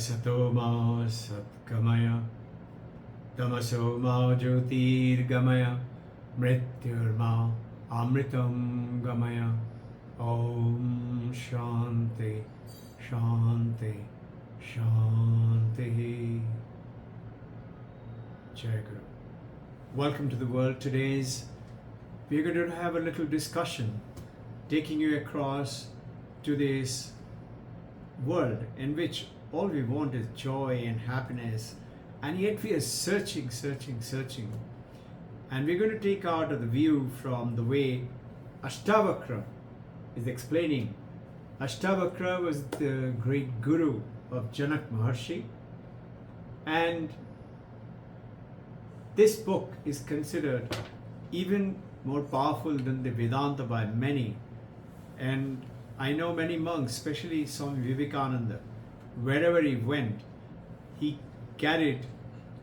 Asato ma satgamaya, tamaso ma jyotirgamaya, mrityurma amritam gamaya. Om Shanti, Shanti, Shanti. Jai Guru. Welcome to the world. We're going to have a little discussion, taking you across to this world in which all we want is joy and happiness, and yet we are searching. And we're going to take out of the view from the way Ashtavakra is explaining. Ashtavakra was the great guru of Janak Maharshi, and this book is considered even more powerful than the Vedanta by many. And I know many monks, especially Swami Vivekananda, wherever he went, he carried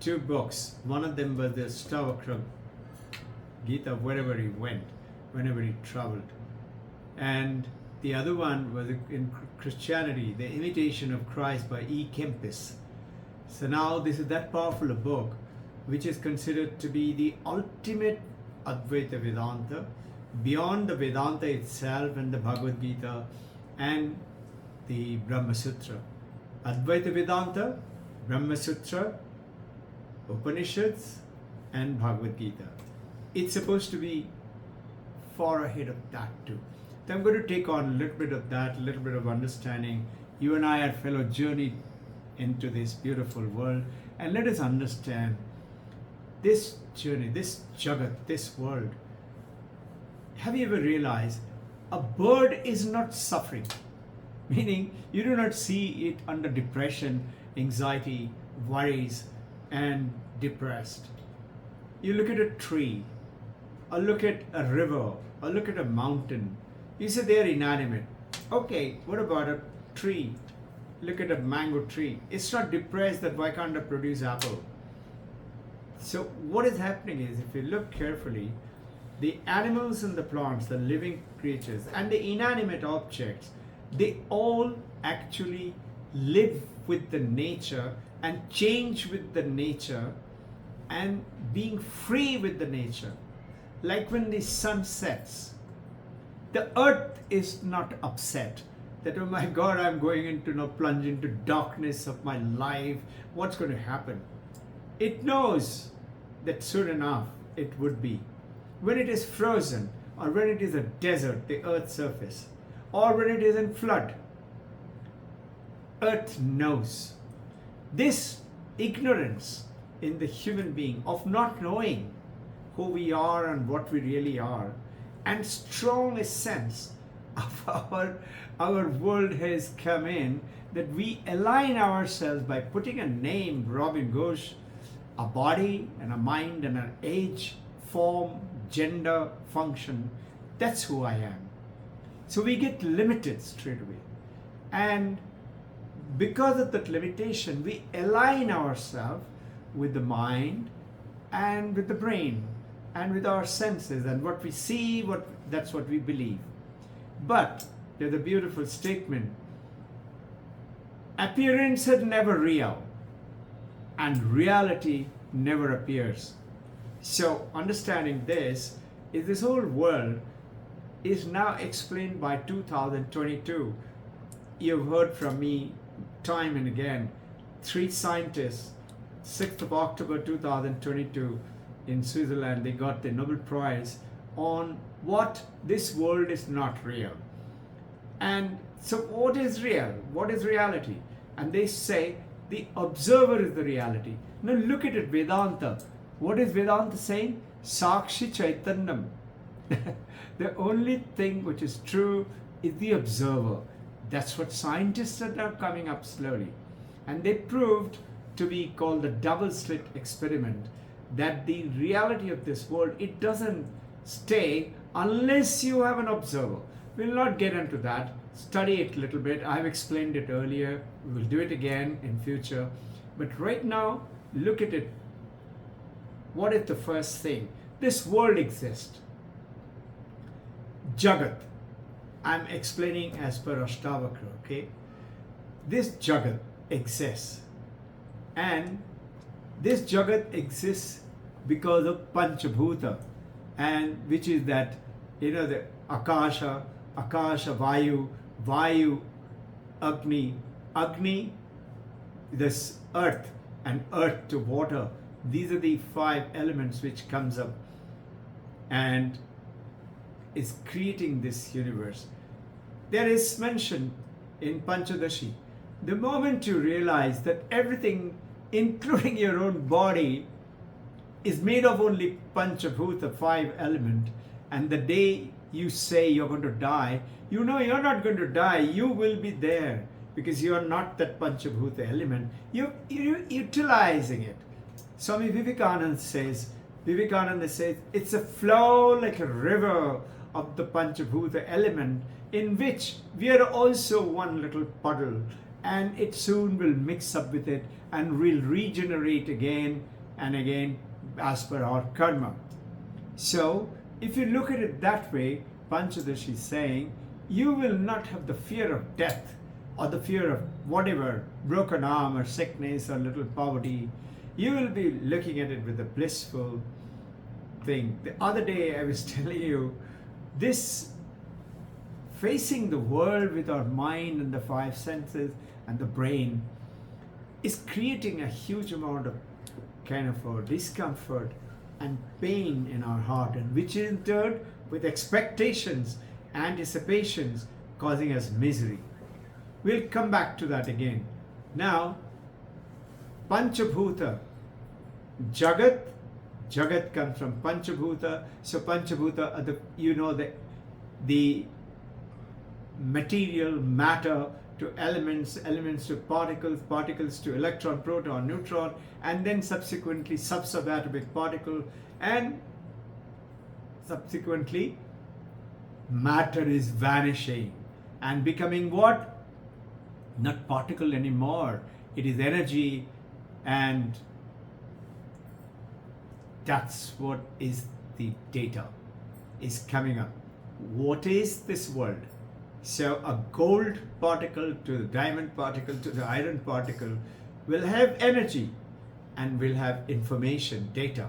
two books. One of them was the Ashtavakra Gita, wherever he went, whenever he traveled. And the other one was in Christianity, The Imitation of Christ by E. Kempis. So now this is that powerful a book, which is considered to be the ultimate Advaita Vedanta, beyond the Vedanta itself and the Bhagavad Gita and the Brahma Sutra. Advaita Vedanta, Brahma Sutra, Upanishads and Bhagavad Gita. It's supposed to be far ahead of that too. So I'm going to take on a little bit of that, a little bit of understanding. You and I are fellow journeyed into this beautiful world, and let us understand this journey, this Jagat, this world. Have you ever realized a bird is not suffering? Meaning you do not see it under depression, anxiety, worries, and depressed. You look at a tree, or look at a river, or look at a mountain. You say they are inanimate. Okay, what about a tree? Look at a mango tree. It's not depressed that why can't I produce apple? So what is happening is, if you look carefully, the animals and the plants, the living creatures and the inanimate objects, they all actually live with the nature and change with the nature and being free with the nature. Like when the sun sets, the earth is not upset that, oh my God, I'm going into plunge into darkness of my life. What's going to happen? It knows that soon enough it would be. When it is frozen, or when it is a desert, the earth's surface, or when it is in flood, earth knows. This ignorance in the human being of not knowing who we are and what we really are, and strong sense of our world has come in, that we align ourselves by putting a name, Robbin Ghosh, a body and a mind and an age, form, gender, function. That's who I am. So we get limited straight away. And because of that limitation, we align ourselves with the mind and with the brain and with our senses, and what we see, that's what we believe. But there's a beautiful statement: appearance is never real, and reality never appears. So understanding this is, this whole world is now explained by 2022. You've heard from me time and again, 3 scientists, 6th of October 2022 in Switzerland, they got the Nobel Prize on what this world is not real. And so what is real? What is reality? And they say the observer is the reality. Now look at it, Vedanta. What is Vedanta saying? Sakshi Chaitanyam. The only thing which is true is the observer. That's what scientists are now coming up slowly. And they proved to be called the double slit experiment, that the reality of this world, it doesn't stay unless you have an observer. We'll not get into that. Study it a little bit. I've explained it earlier. We'll do it again in future. But right now, look at it. What is the first thing? This world exists. Jagat. I'm explaining as per Ashtavakra, okay? This Jagat, exists. And this Jagat exists because of Panchabhuta, and which is that, the Akasha, Vayu, Vayu, Agni, this earth, and earth to water. These are the 5 elements which comes up and is creating this universe. There is mention in Panchadashi, the moment you realize that everything, including your own body, is made of only Panchabhuta, 5 element, and the day you say you're going to die, you know you're not going to die, you will be there, because you are not that Panchabhuta element. You're utilizing it. Swami Vivekananda says, it's a flow like a river of the Panchabhuta element, in which we are also one little puddle, and it soon will mix up with it and will regenerate again and again as per our karma. So if you look at it that way, Panchadashi is saying, you will not have the fear of death or the fear of whatever, broken arm or sickness or little poverty. You will be looking at it with a blissful thing. The other day I was telling you, this facing the world with our mind and the 5 senses and the brain is creating a huge amount of kind of a discomfort and pain in our heart, and which is in turn with expectations, anticipations, causing us misery. We'll come back to that again. Now, Panchabhuta, Jagat comes from Panchabhuta. So Panchabhuta are the material, matter to elements, elements to particles, particles to electron, proton, neutron, and then subsequently subatomic particle, and subsequently matter is vanishing and becoming what? Not particle anymore. It is energy, and that's what is the data is coming up. What is this world? So a gold particle to the diamond particle to the iron particle will have energy and will have information, data.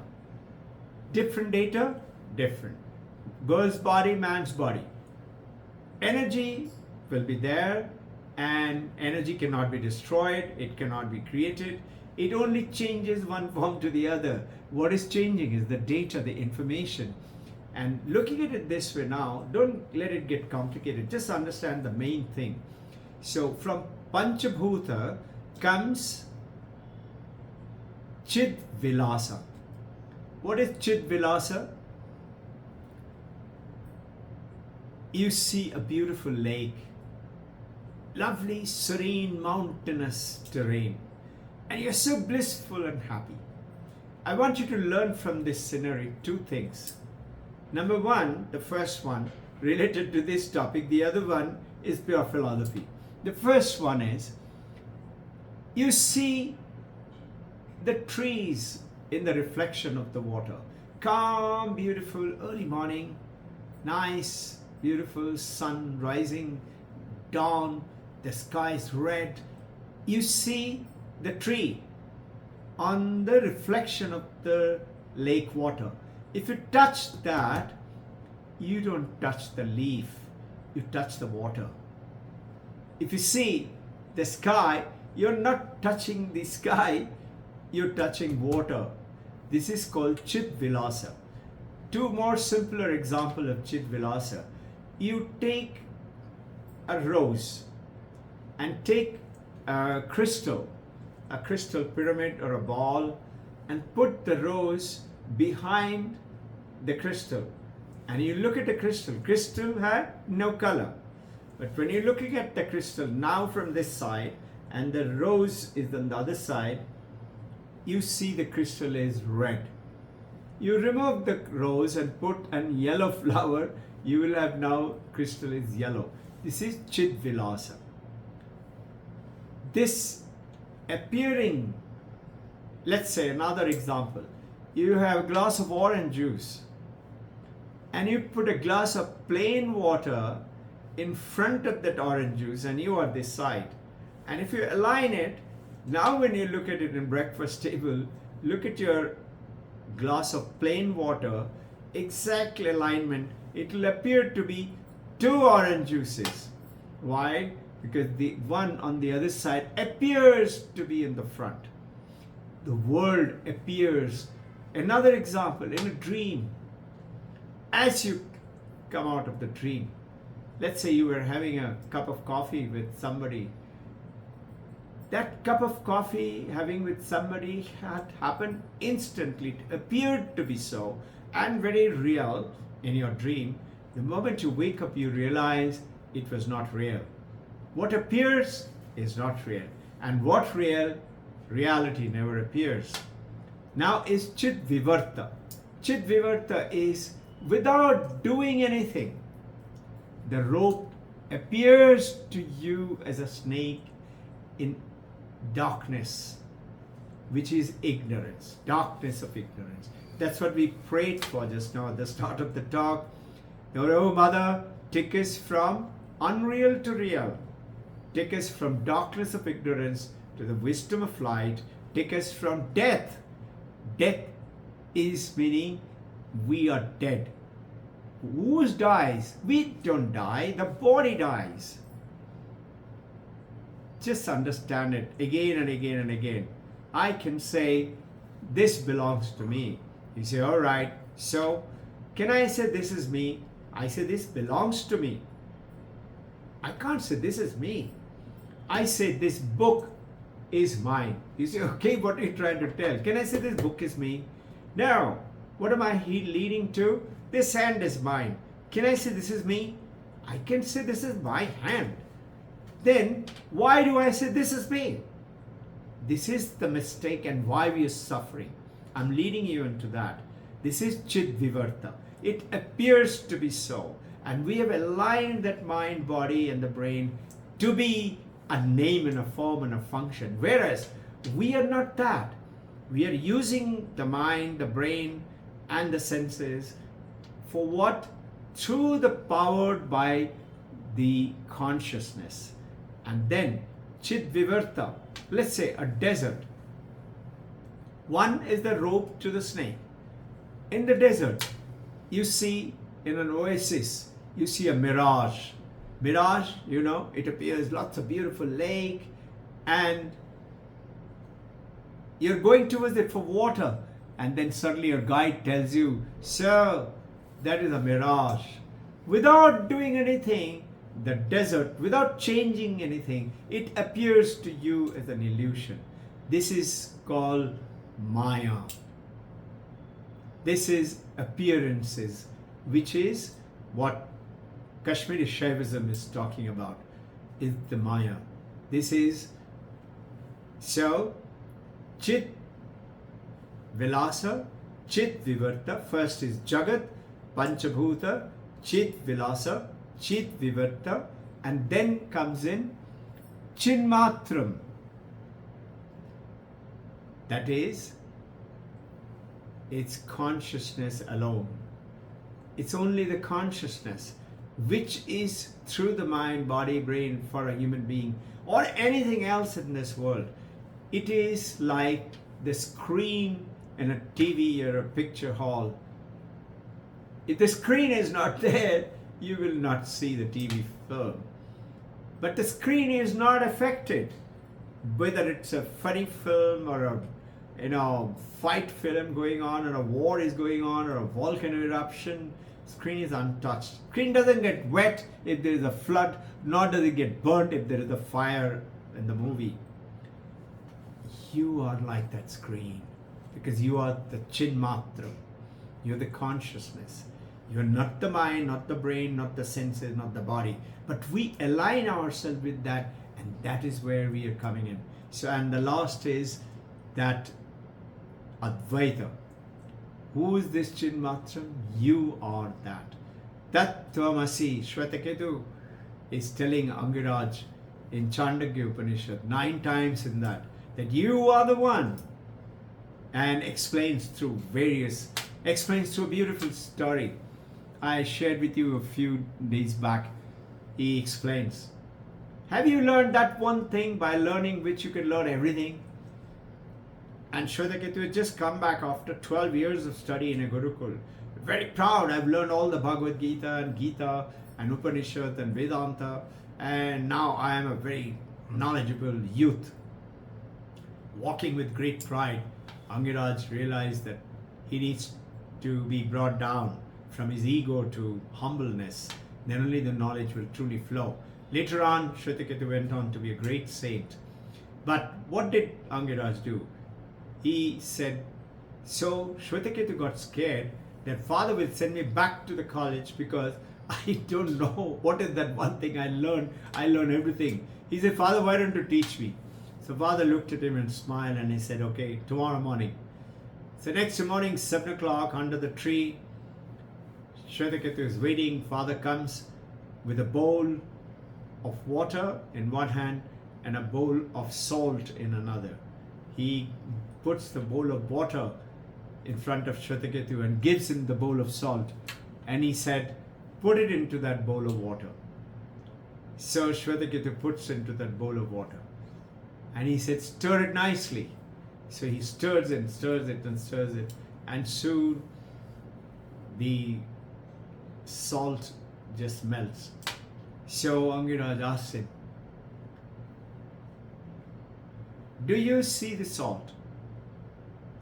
Different data, different. Girl's body, man's body. Energy will be there, and energy cannot be destroyed, it cannot be created. It only changes one form to the other. What is changing is the data, the information. And looking at it this way now, don't let it get complicated. Just understand the main thing. So from Panchabhuta comes Chid Vilasa. What is Chid Vilasa? You see a beautiful lake, lovely, serene, mountainous terrain, and you're so blissful and happy. I want you to learn from this scenery 2 things. Number 1, the first one related to this topic, the other one is pure philosophy. The first one is, you see the trees in the reflection of the water. Calm, beautiful, early morning, nice, beautiful sun rising, dawn, the sky is red. You see the tree on the reflection of the lake water. If you touch that, you don't touch the leaf, you touch the water. If you see the sky, you're not touching the sky, you're touching water. This is called Chit Vilasa. 2 more simpler example of Chit Vilasa. You take a rose and take a crystal pyramid or a ball, and put the rose behind the crystal, and you look at the crystal had no color, but when you're looking at the crystal now from this side and the rose is on the other side, you see the crystal is red. You remove the rose and put a yellow flower, you will have now crystal is yellow. This is Chit Vilasa. This appearing, let's say another example, you have a glass of orange juice and you put a glass of plain water in front of that orange juice and you are this side, and if you align it, Now when you look at it in breakfast table, look at your glass of plain water, exact alignment, it will appear to be 2 orange juices. Why? Because the one on the other side appears to be in the front. The world appears. Another example, in a dream, as you come out of the dream, let's say you were having a cup of coffee with somebody. That cup of coffee having with somebody had happened instantly. It appeared to be so and very real in your dream. The moment you wake up, you realize it was not real. What appears is not real. And what reality never appears. Now is Chit Vivarta. Chit Vivarta is without doing anything. The rope appears to you as a snake in darkness, which is ignorance, darkness of ignorance. That's what we prayed for just now at the start of the talk. Oh Mother, take us from unreal to real. Take us from darkness of ignorance to the wisdom of light. Take us from death. Death is meaning we are dead. Who dies? We don't die, the body dies. Just understand it again and again and again. I can say, this belongs to me. You say, all right, so can I say this is me? I say this belongs to me. I can't say this is me. I say this book is mine. You say, okay, what are you trying to tell? Can I say this book is me? No. What am I leading to? This hand is mine. Can I say this is me? I can say this is my hand. Then why do I say this is me? This is the mistake and why we are suffering. I'm leading you into that. This is Chit Vivarta. It appears to be so. And we have aligned that mind, body and the brain to be a name and a form and a function. Whereas we are not that. We are using the mind, the brain and the senses for what? Through the powered by the consciousness. And then Chit Vivarta, let's say a desert. One is the rope to the snake. In the desert, you see in an oasis, you see a mirage. Mirage, you know, it appears lots of beautiful lake and you're going towards it for water and then suddenly your guide tells you, sir, that is a mirage. Without doing anything, the desert, without changing anything, it appears to you as an illusion. This is called Maya. This is appearances, which is what Kashmiri Shaivism is talking about, is the Maya. This is, so, Chit Vilasa, Chit Vivarta. First is Jagat, Panchabhuta, Chit Vilasa, Chit Vivarta, and then comes in Chinmatram. That is, it's consciousness alone. It's only the consciousness which is through the mind, body, brain for a human being or anything else in this world. It is like the screen in a TV or a picture hall. If the screen is not there, you will not see the TV film. But the screen is not affected. Whether it's a funny film or a fight film going on or a war is going on or a volcano eruption, screen is untouched. Screen doesn't get wet if there is a flood, nor does it get burnt if there is a fire in the movie. You are like that screen because you are the Chinmatra. You're the consciousness. You're not the mind, not the brain, not the senses, not the body. But we align ourselves with that, and that is where we are coming in. So, and the last is that Advaita. Who is this Chinmatram? You are that. That Tvamasi, Shvetaketu is telling Angiraj in Chandogya Upanishad 9 times in that you are the one, and explains through a beautiful story. I shared with you a few days back. He explains Have you learned that one thing by learning which you can learn everything? And Shwetaketu had just come back after 12 years of study in a Gurukul. Very proud, I've learned all the Bhagavad Gita and Upanishad and Vedanta, and now I am a very knowledgeable youth. Walking with great pride, Angiraj realized that he needs to be brought down from his ego to humbleness. Then only the knowledge will truly flow. Later on, Shwetaketu went on to be a great saint. But what did Angiraj do? He said, so Shwetaketu got scared that father will send me back to the college because I don't know what is that one thing I learned. I learned everything. He said, Father, why don't you teach me? So father looked at him and smiled and he said, okay, tomorrow morning. So next morning, 7 o'clock under the tree, Shwetaketu is waiting. Father comes with a bowl of water in one hand and a bowl of salt in another. He puts the bowl of water in front of Shwetaketu and gives him the bowl of salt. And he said, put it into that bowl of water. So Shwetaketu puts into that bowl of water. And he said, stir it nicely. So he stirs it and stirs it and stirs it. And soon the salt just melts. So Angiraj asked him, do you see the salt?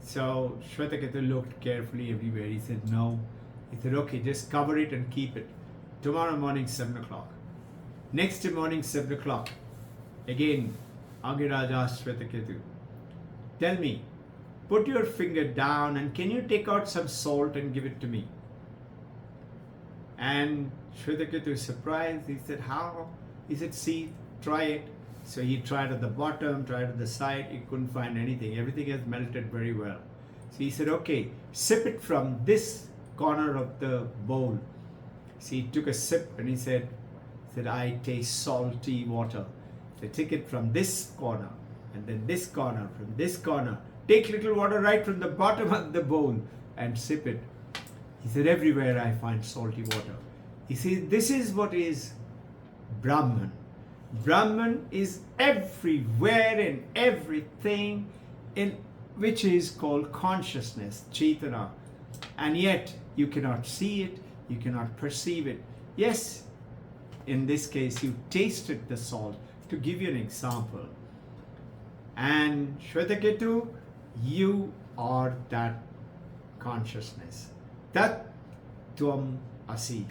So Shwetaketu looked carefully everywhere. He said, no. He said, okay, just cover it and keep it. Tomorrow morning, 7 o'clock. Next morning, 7 o'clock. Again, Angiraj asked Shwetaketu, tell me, put your finger down and can you take out some salt and give it to me? And Shwetaketu is surprised. He said, how? He said, see, try it. So he tried at the bottom, tried at the side. He couldn't find anything. Everything has melted very well. So he said, okay, sip it from this corner of the bowl. So he took a sip and he said, I taste salty water. So take it from this corner and then this corner, from this corner. Take little water right from the bottom of the bowl and sip it. He said, everywhere I find salty water. He said, this is what is Brahman. Brahman is everywhere in everything in which is called consciousness, Chaitana. And yet you cannot see it, you cannot perceive it. Yes, in this case you tasted the salt. To give you an example. And Shwetaketu, you are that consciousness. Tat Tvam Asi.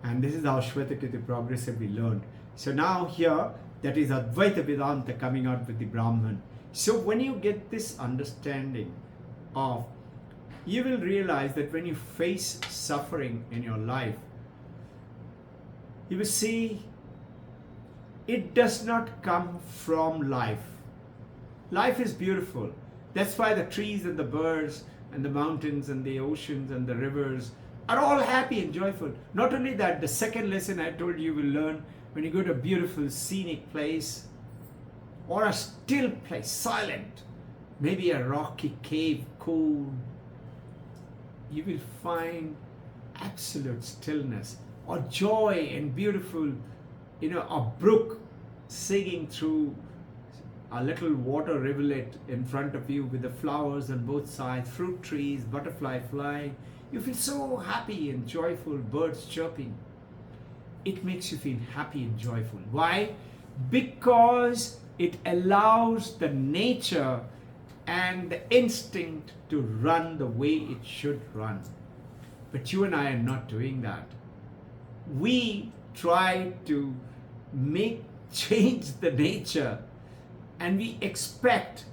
And this is how Shwetaketu progressively learned. So now here, that is Advaita Vedanta coming out with the Brahman. So when you get this understanding of, you will realize that when you face suffering in your life, you will see it does not come from life. Life is beautiful. That's why the trees and the birds and the mountains and the oceans and the rivers are all happy and joyful. Not only that, the second lesson I told you will learn when you go to a beautiful scenic place or a still place, silent, maybe a rocky cave, cool, you will find absolute stillness or joy and beautiful, a brook singing through a little water rivulet in front of you with the flowers on both sides, fruit trees, butterfly flying. You feel so happy and joyful, birds chirping. It makes you feel happy and joyful. Why? Because it allows the nature and the instinct to run the way it should run. But you and I are not doing that. We try to change the nature, and we expect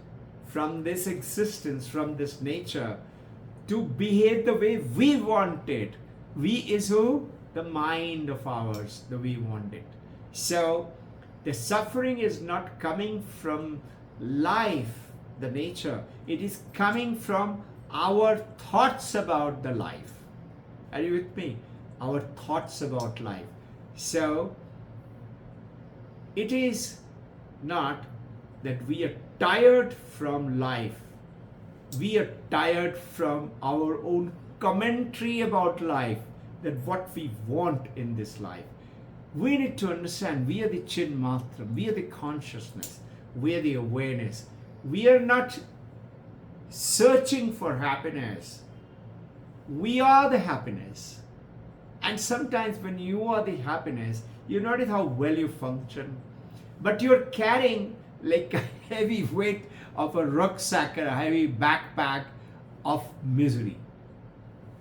from this existence, from this nature, to behave the way we want it. We is who? The mind of ours, the we want it. So the suffering is not coming from life, the nature. It is coming from our thoughts about the life. Are you with me? Our thoughts about life. So it is not that we are tired from life. We are tired from our own commentary about life, that what we want in this life. We need to understand we are the Chin Matram, we are the consciousness, we are the awareness. We are not searching for happiness. We are the happiness. And sometimes when you are the happiness, you notice how well you function. But you're carrying like a heavy weight of a rucksack, a heavy backpack of misery.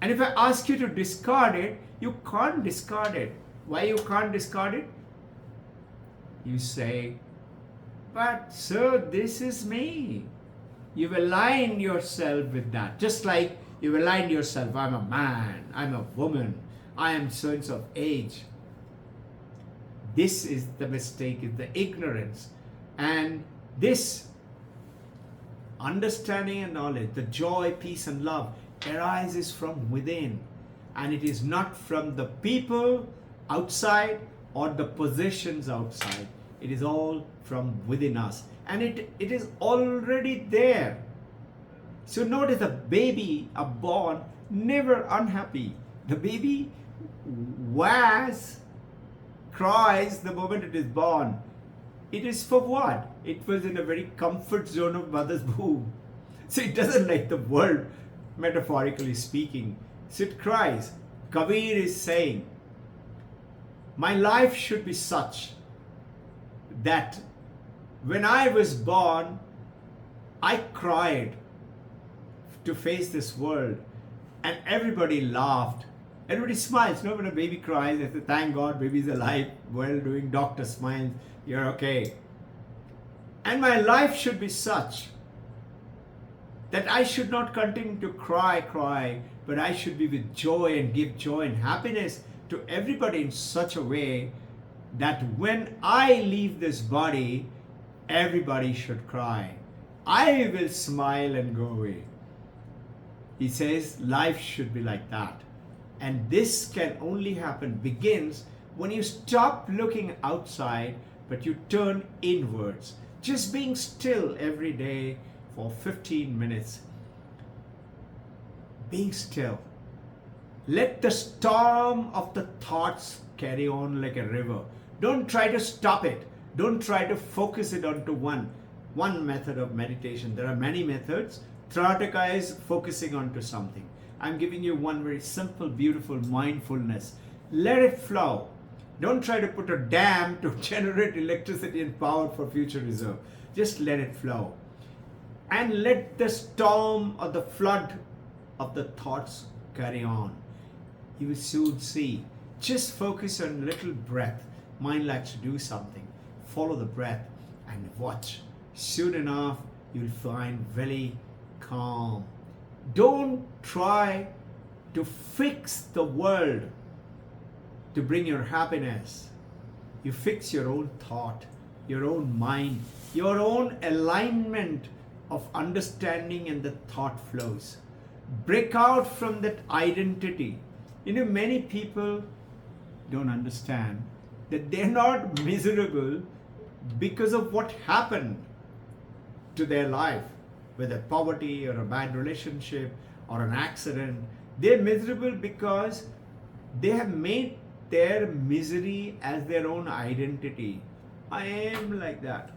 And if I ask you to discard it, you can't discard it. Why you can't discard it? You say, but sir, this is me. You've aligned yourself with that. Just like you've aligned yourself, I'm a man, I'm a woman, I am so-and-so of age. This is the mistake, is the ignorance. And this understanding and knowledge, the joy, peace and love arises from within. And it is not from the people outside or the possessions outside. It is all from within us. And it is already there. So notice a baby, a born, never unhappy. The baby cries the moment it is born. It is for what? It was in a very comfort zone of mother's womb. So it doesn't like the world, metaphorically speaking. So it cries. Kabir is saying, my life should be such that when I was born, I cried to face this world and everybody laughed. Everybody smiles. No, when a baby cries, they say, thank God, baby's alive, well doing, doctor smiles, you're okay. And my life should be such that I should not continue to cry, but I should be with joy and give joy and happiness to everybody in such a way that when I leave this body, everybody should cry. I will smile and go away. He says life should be like that. And this can only happen, begins when you stop looking outside, but you turn inwards. Just being still every day for 15 minutes. Being still. Let the storm of the thoughts carry on like a river. Don't try to stop it. Don't try to focus it onto one method of meditation. There are many methods. Trirataka is focusing onto something. I'm giving you one very simple, beautiful mindfulness. Let it flow. Don't try to put a dam to generate electricity and power for future reserve. Just let it flow. And let the storm or the flood of the thoughts carry on. You will soon see. Just focus on a little breath. Mind likes to do something. Follow the breath and watch. Soon enough, you'll find very calm. Don't try to fix the world to bring your happiness. You fix your own thought, your own mind, your own alignment of understanding and the thought flows. Break out from that identity. Many people don't understand that they're not miserable because of what happened to their life, whether poverty or a bad relationship or an accident. They're miserable because they have made their misery as their own identity. I am like that.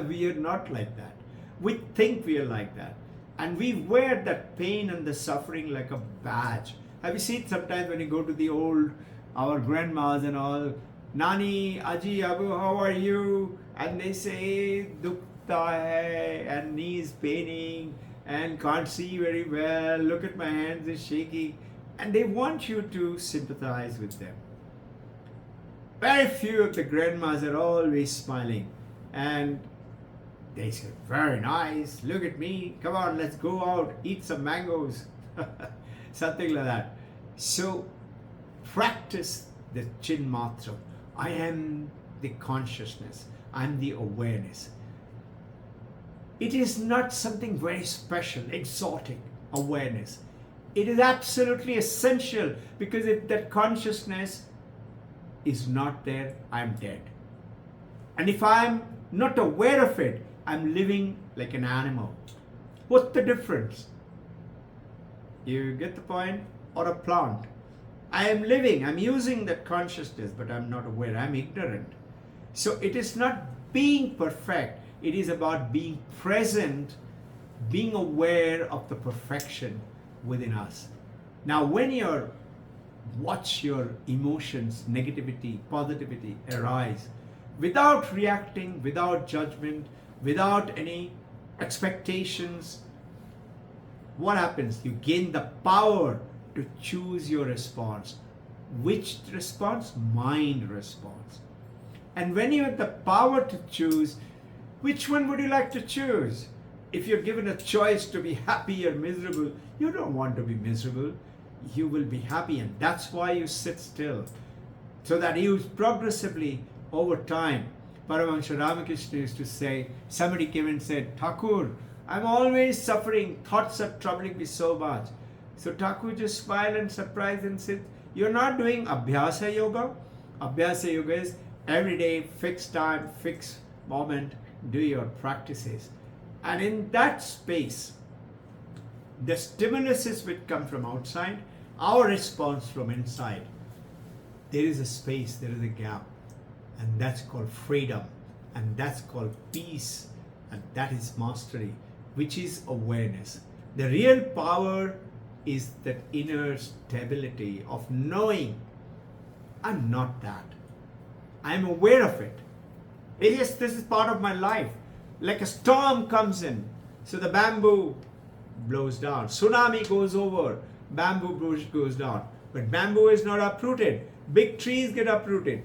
We are not like that. We think we are like that. And we wear that pain and the suffering like a badge. Have you seen sometimes when you go to our grandmas and all, Nani, Aji, Abu, how are you? And they say, Dukta hai, and knees paining, and can't see very well, look at my hands, is shaking. And they want you to sympathize with them. Very few of the grandmas are always smiling. And they say, very nice, look at me, come on, let's go out, eat some mangoes. Something like that. So practice the Chin Matra. I am the consciousness. I am the awareness. It is not something very special, exotic awareness. It is absolutely essential, because if that consciousness is not there, I am dead. And if I am not aware of it, I am living like an animal. What's the difference? You get the point? Or a plant. I am living, I'm using that consciousness, but I'm not aware, I'm ignorant. So it is not being perfect, it is about being present, being aware of the perfection within us. Now, when you watch your emotions, negativity, positivity arise, without reacting, without judgment, without any expectations, what happens? You gain the power to choose your response. Which response? Mind response. And when you have the power to choose, which one would you like to choose? If you're given a choice to be happy or miserable, you don't want to be miserable. You will be happy, and that's why you sit still. So that you progressively, over time, Paramahansa Ramakrishna used to say, somebody came and said, Thakur, I'm always suffering, thoughts are troubling me so much. So Thakur just smiled and surprised and said, you're not doing Abhyasa Yoga? Abhyasa Yoga is every day, fixed time, fixed moment, do your practices. And in that space, the stimuluses which come from outside, our response from inside, there is a space, there is a gap. And that's called freedom. And that's called peace. And that is mastery, which is awareness. The real power is that inner stability of knowing I'm not that. I'm aware of it. Yes, this is part of my life. Like a storm comes in, so the bamboo blows down. Tsunami goes over, bamboo bush goes down. But bamboo is not uprooted. Big trees get uprooted.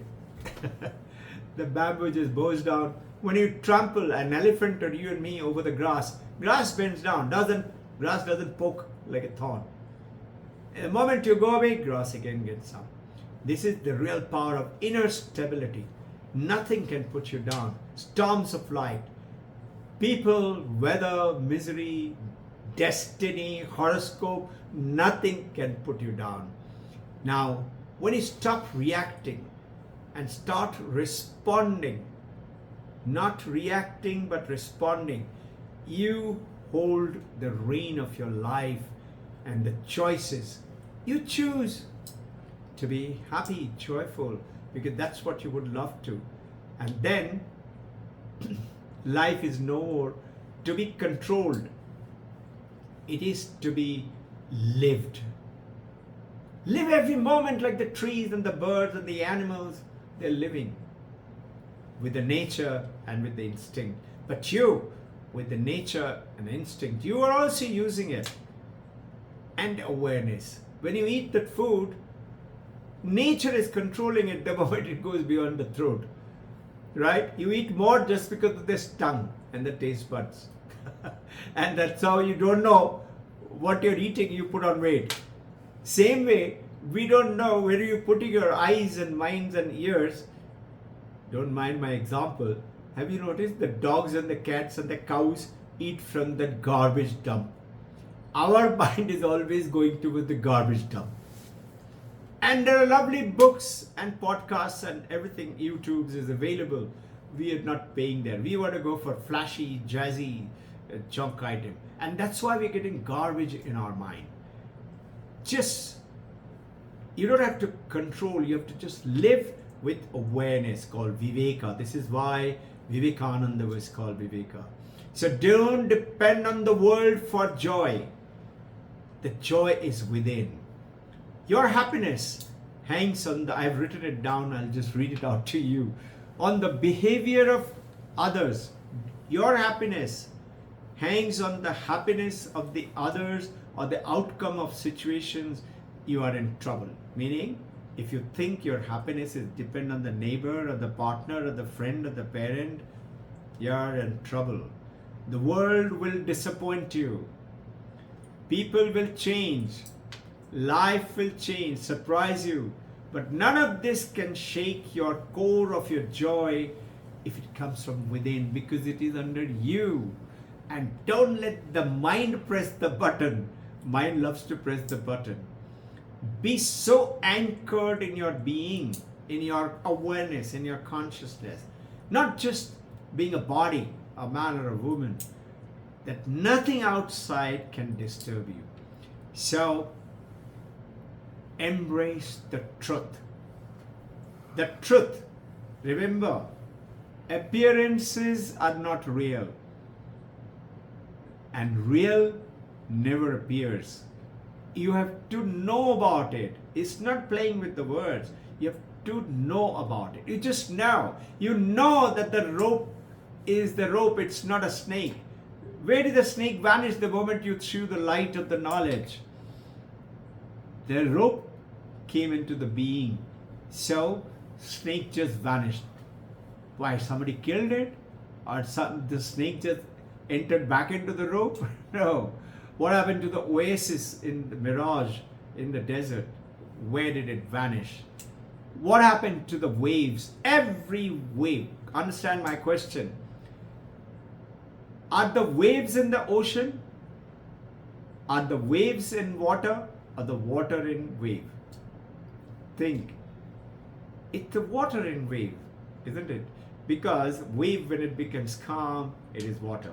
The bamboo just bows down. When you trample an elephant or you and me over the grass bends down. Grass doesn't poke like a thorn. The moment you go away, grass again gets up. This is the real power of inner stability. Nothing can put you down. Storms of life, people, weather, misery, destiny, horoscope, nothing can put you down. Now, when you stop reacting and start responding, not reacting but responding, you hold the rein of your life and the choices. You choose to be happy, joyful, because that's what you would love to. And then life is no more to be controlled. It is to be lived. Live every moment like the trees and the birds and the animals. They're living with the nature and with the instinct. But you, with the nature and instinct, you are also using it. And awareness. When you eat that food, nature is controlling it the moment it goes beyond the throat. Right? You eat more just because of this tongue and the taste buds. And that's how you don't know what you're eating, you put on weight. Same way, we don't know where you're putting your eyes and minds and ears. Don't mind my example. Have you noticed the dogs and the cats and the cows eat from the garbage dump? Our mind is always going towards the garbage dump. And there are lovely books and podcasts and everything. YouTube is available. We are not paying there. We want to go for flashy, jazzy, junk item. And that's why we're getting garbage in our mind. You don't have to control. You have to just live with awareness, called Viveka. This is why Vivekananda was called Viveka. So don't depend on the world for joy. The joy is within. Your happiness hangs on I've written it down, I'll just read it out to you. On the behavior of others. Your happiness hangs on the happiness of the others or the outcome of situations. You are in trouble. Meaning, if you think your happiness is dependent on the neighbor or the partner or the friend or the parent, you are in trouble. The world will disappoint you. People will change. Life will change, surprise you. But none of this can shake your core of your joy if it comes from within, because it is under you. And don't let the mind press the button. Mind loves to press the button. Be so anchored in your being, in your awareness, in your consciousness. Not just being a body, a man or a woman. That nothing outside can disturb you. So, embrace the truth. The truth. Remember, appearances are not real. And real never appears. You have to know about it. It's not playing with the words. You have to know about it. You just know. You know that the rope is the rope. It's not a snake. Where did the snake vanish the moment you threw the light of the knowledge? The rope came into the being. So, snake just vanished. Why? Somebody killed it? Or the snake just entered back into the rope? No. What happened to the oasis in the mirage in the desert? Where did it vanish? What happened to the waves? Every wave. Understand my question. Are the waves in the ocean? Are the waves in water? Or the water in wave? Think. It's the water in wave, isn't it? Because wave, when it becomes calm, it is water.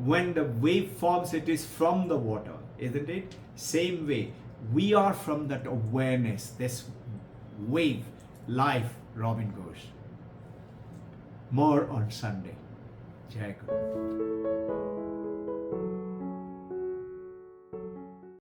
When the wave forms, it is from the water, isn't it? Same way, we are from that awareness, this wave, life, Robbin Ghosh. More on Sunday. Jai Guru.